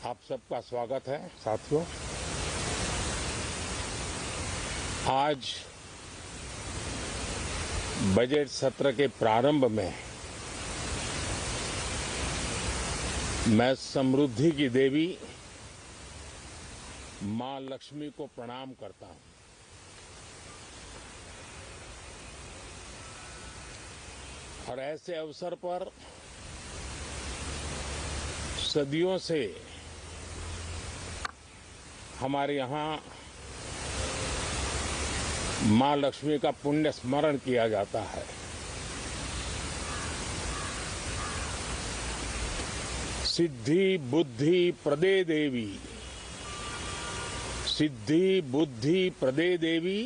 आप सबका स्वागत है साथियों। आज बजट सत्र के प्रारंभ में मैं समृद्धि की देवी मां लक्ष्मी को प्रणाम करता हूं। और ऐसे अवसर पर सदियों से हमारे यहाँ मां लक्ष्मी का पुण्य स्मरण किया जाता है। सिद्धि बुद्धि प्रदे देवी, सिद्धि बुद्धि प्रदे देवी,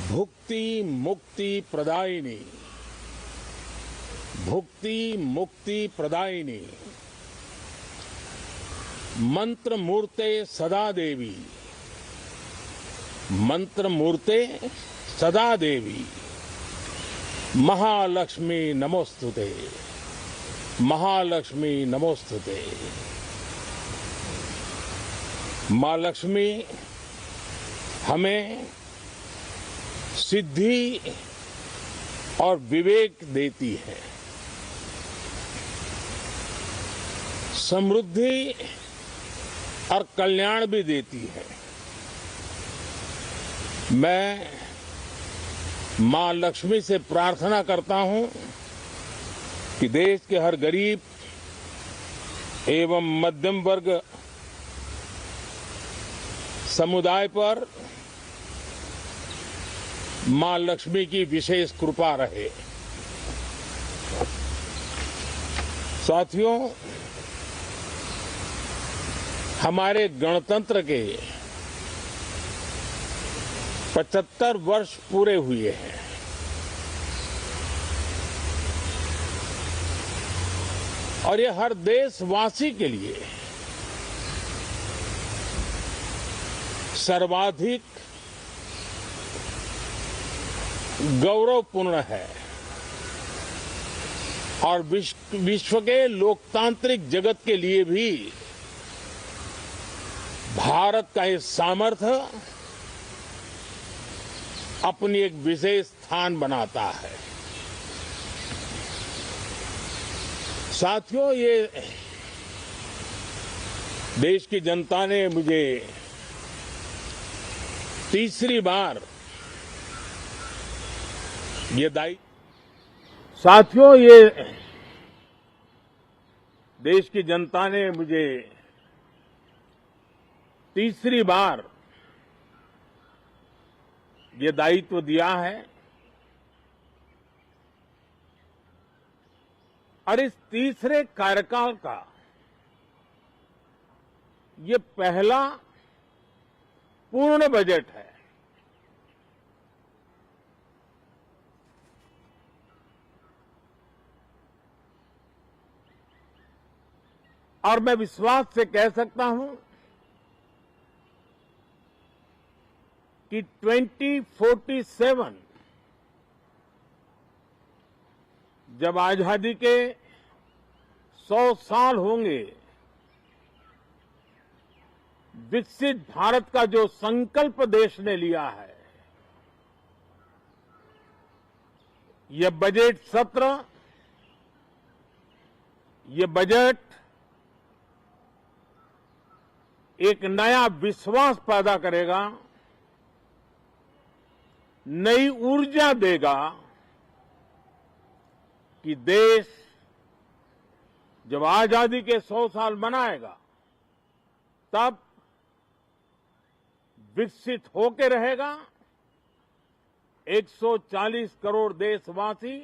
भुक्ति मुक्ति प्रदायिनी, भुक्ति मुक्ति प्रदायिनी, मंत्र मूर्ते सदा देवी, मंत्र मूर्ते सदा देवी, महालक्ष्मी नमोस्तुते, महालक्ष्मी नमोस्तुते। मां लक्ष्मी हमें सिद्धि और विवेक देती है, समृद्धि और कल्याण भी देती है। मैं मां लक्ष्मी से प्रार्थना करता हूं कि देश के हर गरीब एवं मध्यम वर्ग समुदाय पर मां लक्ष्मी की विशेष कृपा रहे। साथियों, हमारे गणतंत्र के 75 वर्ष पूरे हुए हैं। और ये हर देशवासी के लिए सर्वाधिक गौरवपूर्ण है और विश्व के लोकतांत्रिक जगत के लिए भी भारत का ये सामर्थ्य अपनी एक विशेष स्थान बनाता है। साथियों, ये देश की जनता ने मुझे तीसरी बार ये साथियों, ये देश की जनता ने मुझे तीसरी बार ये दायित्व दिया है और इस तीसरे कार्यकाल का ये पहला पूर्ण बजट है। और मैं विश्वास से कह सकता हूं कि 2047 जब आजादी के 100 साल होंगे, विकसित भारत का जो संकल्प देश ने लिया है, यह बजट सत्र, ये बजट एक नया विश्वास पैदा करेगा, नई ऊर्जा देगा कि देश जब आजादी के 100 साल मनाएगा तब विकसित होकर रहेगा। 140 करोड़ देशवासी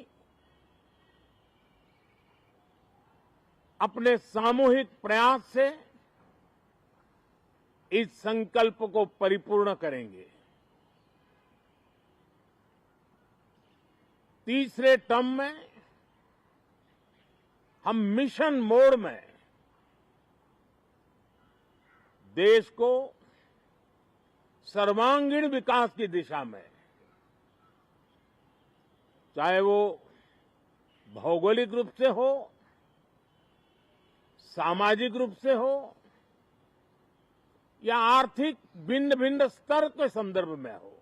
अपने सामूहिक प्रयास से इस संकल्प को परिपूर्ण करेंगे। तीसरे टर्म में हम मिशन मोड में देश को सर्वांगीण विकास की दिशा में, चाहे वो भौगोलिक रूप से हो, सामाजिक रूप से हो या आर्थिक भिन्न भिन्न स्तर के संदर्भ में हो,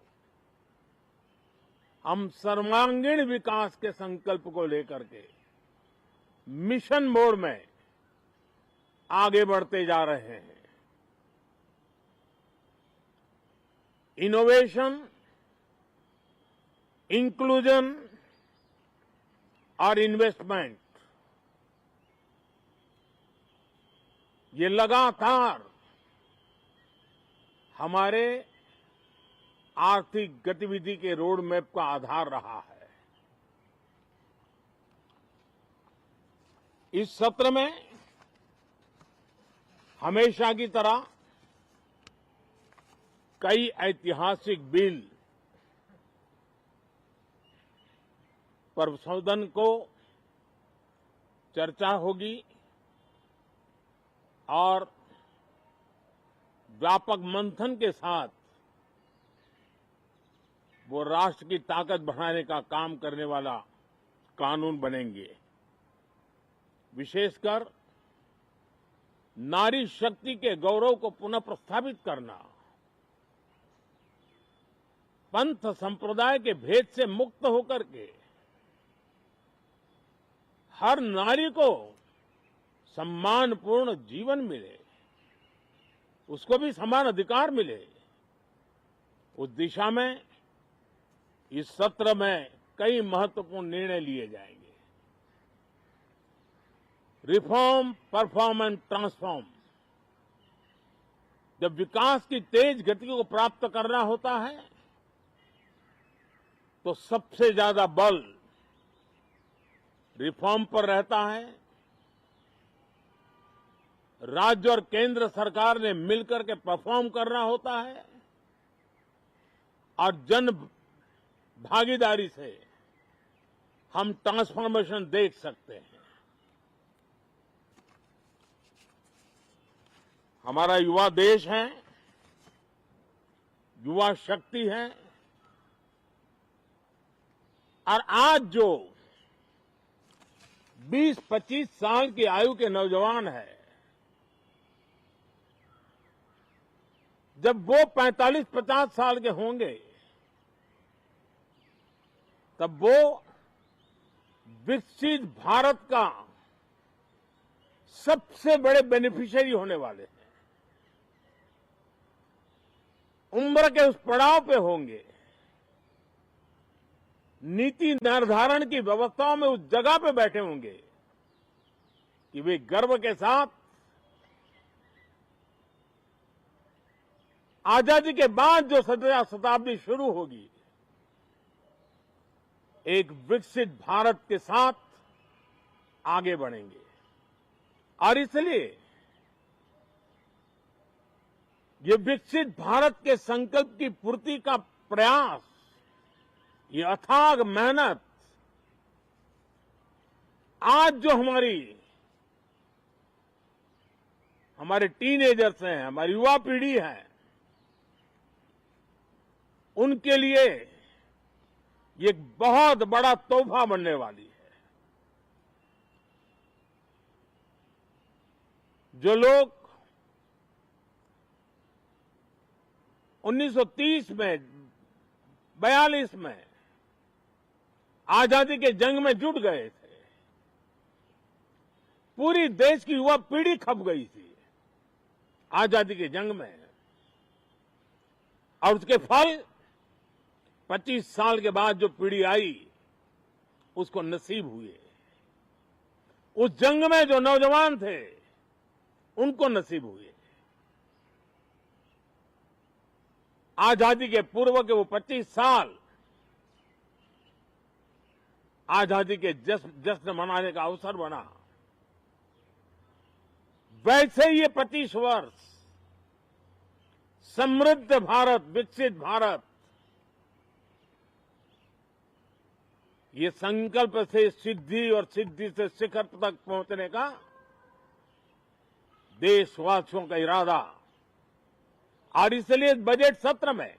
हम सर्वांगीण विकास के संकल्प को लेकर के मिशन मोड में आगे बढ़ते जा रहे हैं। इनोवेशन, इंक्लूजन और इन्वेस्टमेंट, ये लगातार हमारे आर्थिक गतिविधि के रोड मैप का आधार रहा है। इस सत्र में हमेशा की तरह कई ऐतिहासिक बिल पर सदन को चर्चा होगी और व्यापक मंथन के साथ वो राष्ट्र की ताकत बढ़ाने का काम करने वाला कानून बनेंगे। विशेषकर नारी शक्ति के गौरव को पुनः प्रस्थापित करना, पंथ संप्रदाय के भेद से मुक्त होकर के हर नारी को सम्मानपूर्ण जीवन मिले, उसको भी समान अधिकार मिले, उस दिशा में इस सत्र में कई महत्वपूर्ण निर्णय लिए जाएंगे। Reform, perform and transform. जब विकास की तेज गति को प्राप्त करना होता है तो सबसे ज्यादा बल रिफॉर्म पर रहता है। राज्य और केंद्र सरकार ने मिलकर के परफॉर्म करना होता है और जन भागीदारी से हम ट्रांसफॉर्मेशन देख सकते हैं। हमारा युवा देश है, युवा शक्ति है और आज जो 20-25 साल की आयु के नौजवान है, जब वो 45-50 साल के होंगे तब वो विकसित भारत का सबसे बड़े बेनिफिशियरी होने वाले हैं। उम्र के उस पड़ाव पे होंगे, नीति निर्धारण की व्यवस्थाओं में उस जगह पे बैठे होंगे कि वे गर्व के साथ आजादी के बाद जो शताब्दी शुरू होगी, एक विकसित भारत के साथ आगे बढ़ेंगे। और इसलिए ये विकसित भारत के संकल्प की पूर्ति का प्रयास, ये अथाग मेहनत आज जो हमारे टीनेजर्स हैं, हमारी युवा पीढ़ी है, उनके लिए ये एक बहुत बड़ा तोहफा बनने वाली है। जो लोग 1930 में, 42 में आजादी के जंग में जुट गए थे, पूरी देश की युवा पीढ़ी खप गई थी आजादी के जंग में, और उसके फल 25 साल के बाद जो पीढ़ी आई उसको नसीब हुए। उस जंग में जो नौजवान थे उनको नसीब हुए। आजादी के पूर्व के वो 25 साल आजादी के जश्न मनाने का अवसर बना। वैसे ही ये 25 वर्ष समृद्ध भारत, विकसित भारत, ये संकल्प से सिद्धि और सिद्धि से शिखर तक पहुंचने का देशवासियों का इरादा। और इसलिए बजट सत्र में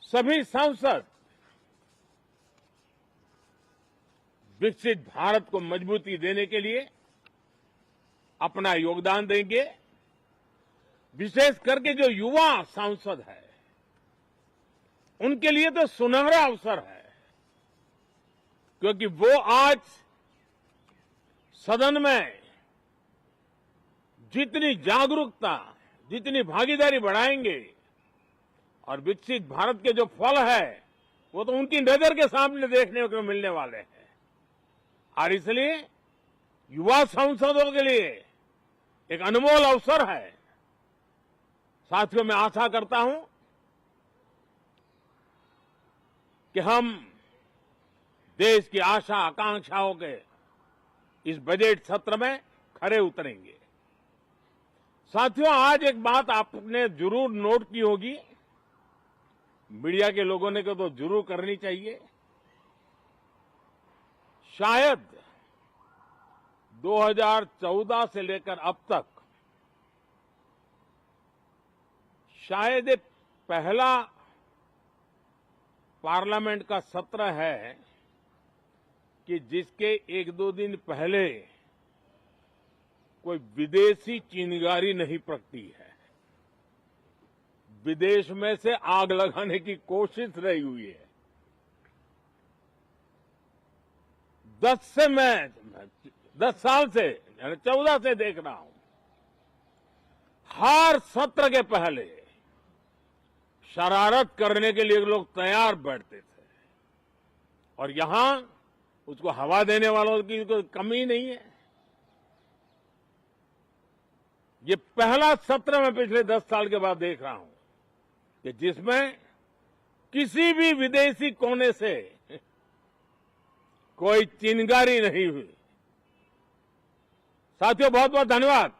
सभी सांसद विकसित भारत को मजबूती देने के लिए अपना योगदान देंगे। विशेष करके जो युवा सांसद है, उनके लिए तो सुनहरा अवसर है, क्योंकि वो आज सदन में जितनी जागरूकता, जितनी भागीदारी बढ़ाएंगे और विकसित भारत के जो फल है वो तो उनकी नजर के सामने देखने को मिलने वाले हैं। और इसलिए युवा सांसदों के लिए एक अनमोल अवसर है। साथियों, मैं आशा करता हूं कि हम देश की आशा आकांक्षाओं के इस बजट सत्र में खरे उतरेंगे। साथियों, आज एक बात आपने जरूर नोट की होगी, मीडिया के लोगों ने तो जरूर करनी चाहिए। शायद 2014 से लेकर अब तक शायद ये पहला पार्लियामेंट का सत्र है कि जिसके एक दो दिन पहले कोई विदेशी चिंगारी नहीं प्रगटी है, विदेश में से आग लगाने की कोशिश रही हुई है। 10 साल से 14 से देख रहा हूं, हर सत्र के पहले शरारत करने के लिए लोग तैयार बैठते थे, और यहां उसको हवा देने वालों की कोई कमी नहीं है। ये पहला सत्र मैं पिछले 10 साल के बाद देख रहा हूं कि जिसमें किसी भी विदेशी कोने से कोई चिंगारी नहीं हुई। साथियों, बहुत बहुत धन्यवाद।